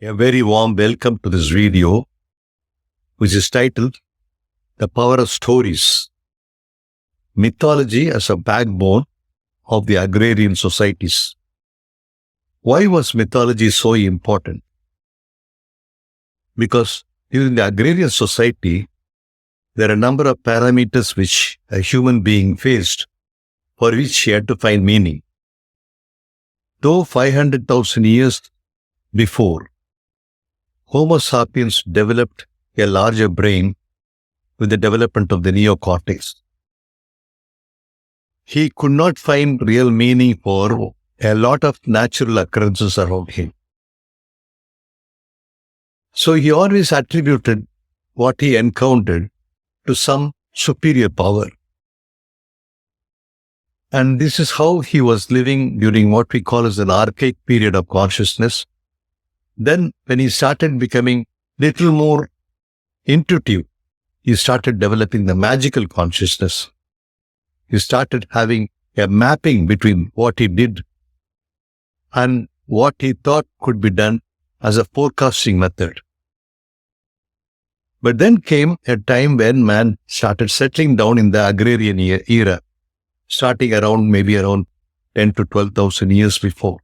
A very warm welcome to this video, which is titled The Power of Stories, Mythology as a Backbone of the Agrarian Societies. Why was mythology so important? Because during the agrarian society, there are a number of parameters which a human being faced, for which he had to find meaning. Though 500,000 years before, Homo sapiens developed a larger brain with the development of the neocortex, he could not find real meaning for a lot of natural occurrences around him. So he always attributed what he encountered to some superior power. And this is how he was living during what we call as an archaic period of consciousness. Then when he started becoming little more intuitive, he started developing the magical consciousness. He started having a mapping between what he did and what he thought could be done as a forecasting method. But then came a time when man started settling down in the agrarian era, starting maybe around 10 to 12,000 years before.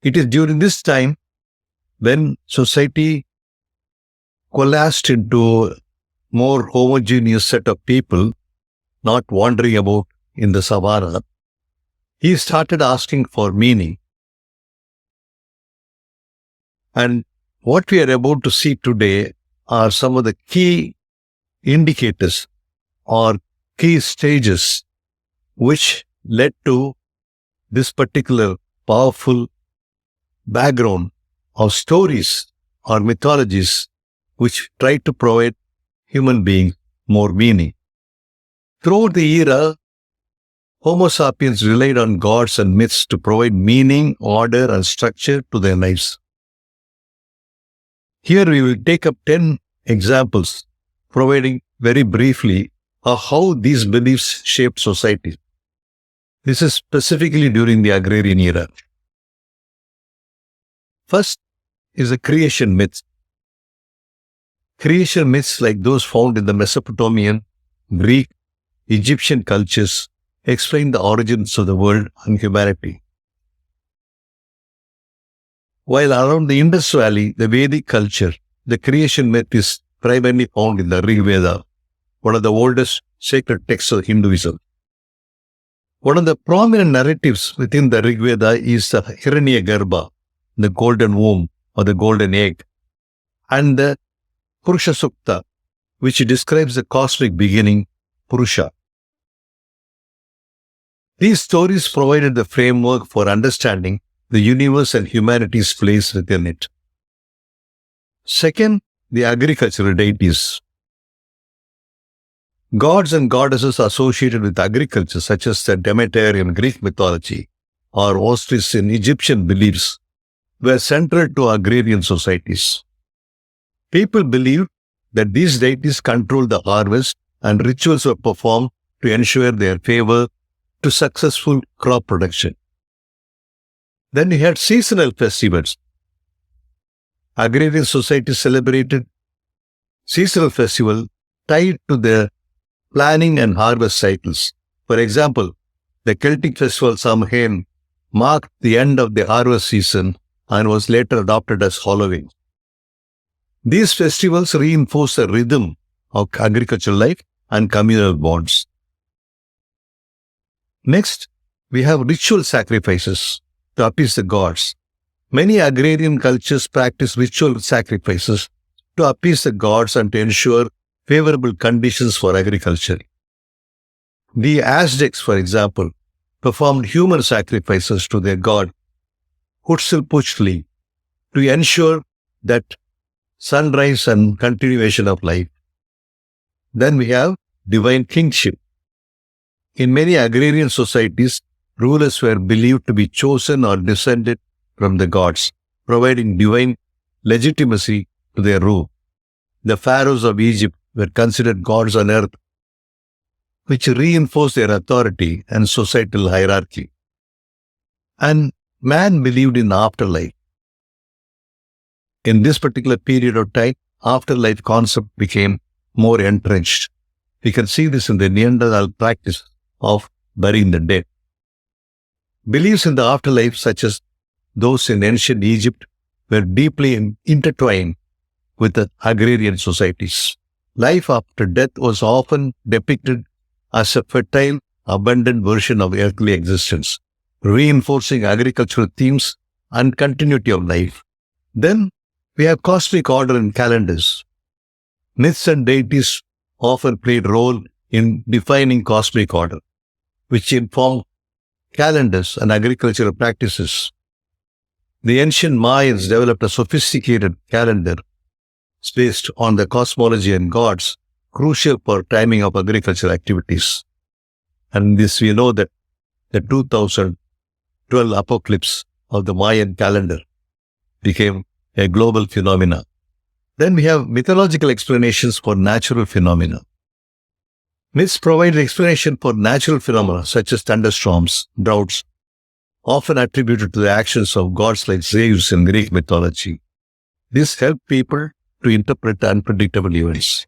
It is during this time when society coalesced into a more homogeneous set of people, not wandering about in the savannah. He started asking for meaning. And what we are about to see today are some of the key indicators or key stages which led to this particular powerful background of stories or mythologies which try to provide human beings more meaning. Throughout the era, Homo sapiens relied on gods and myths to provide meaning, order, and structure to their lives. Here we will take up 10 examples, providing very briefly of how these beliefs shaped society. This is specifically during the agrarian era. First is the creation myth. Creation myths like those found in the Mesopotamian, Greek, Egyptian cultures explain the origins of the world and humanity. While around the Indus Valley, the Vedic culture, the creation myth is primarily found in the Rig Veda, one of the oldest sacred texts of Hinduism. One of the prominent narratives within the Rig Veda is the Hiranyagarbha, the golden womb or the golden egg, and the Purusha Sukta, which describes the cosmic beginning, Purusha. These stories provided the framework for understanding the universe and humanity's place within it. Second, the agricultural deities. Gods and goddesses associated with agriculture, such as the Demeter in Greek mythology or Osiris in Egyptian beliefs, were central to agrarian societies. People believed that these deities controlled the harvest and rituals were performed to ensure their favor to successful crop production. Then we had seasonal festivals. Agrarian societies celebrated seasonal festivals tied to their planning and harvest cycles. For example, the Celtic festival Samhain marked the end of the harvest season and was later adopted as Halloween. These festivals reinforce the rhythm of agricultural life and communal bonds. Next, we have ritual sacrifices to appease the gods. Many agrarian cultures practice ritual sacrifices to appease the gods and to ensure favorable conditions for agriculture. The Aztecs, for example, performed human sacrifices to their god, Huitzilopochtli, to ensure that sunrise and continuation of life. Then we have divine kingship. In many agrarian societies, rulers were believed to be chosen or descended from the gods, providing divine legitimacy to their rule. The pharaohs of Egypt were considered gods on earth, which reinforced their authority and societal hierarchy. And man believed in the afterlife. In this particular period of time, afterlife concept became more entrenched. We can see this in the Neanderthal practice of burying the dead. Beliefs in the afterlife, such as those in ancient Egypt, were deeply intertwined with the agrarian societies. Life after death was often depicted as a fertile, abundant version of earthly existence, reinforcing agricultural themes and continuity of life. Then we have cosmic order in calendars. Myths and deities often played a role in defining cosmic order, which informed calendars and agricultural practices. The ancient Mayans developed a sophisticated calendar based on the cosmology and gods, crucial for timing of agricultural activities. And this we know that the 2012 apocalypse of the Mayan calendar became a global phenomenon. Then we have mythological explanations for natural phenomena. Myths provide explanation for natural phenomena such as thunderstorms, droughts, often attributed to the actions of gods like Zeus in Greek mythology. This helped people to interpret unpredictable events.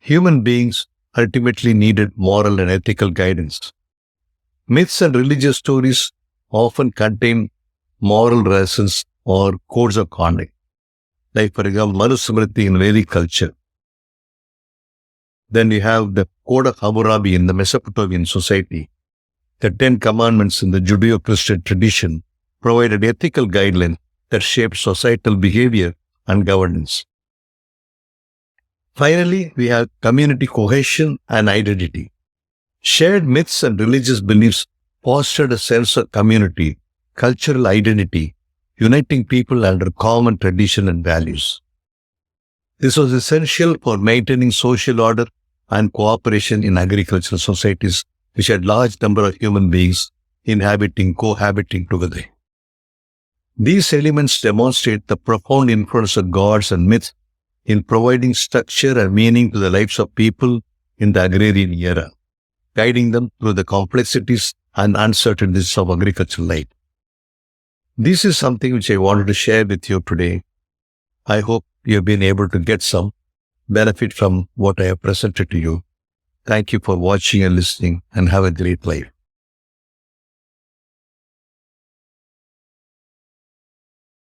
Human beings ultimately needed moral and ethical guidance. Myths and religious stories often contain moral lessons or codes of conduct, like for example, Manusmriti in Vedic culture. Then we have the Code of Hammurabi in the Mesopotamian society. The 10 Commandments in the Judeo-Christian tradition provided ethical guidelines that shaped societal behavior and governance. Finally, we have community cohesion and identity. Shared myths and religious beliefs fostered a sense of community, cultural identity, uniting people under common tradition and values. This was essential for maintaining social order and cooperation in agricultural societies, which had large number of human beings cohabiting together. These elements demonstrate the profound influence of gods and myths in providing structure and meaning to the lives of people in the agrarian era, guiding them through the complexities and uncertainties of agricultural life. This is something which I wanted to share with you today. I hope you have been able to get some benefit from what I have presented to you. Thank you for watching and listening, and have a great life.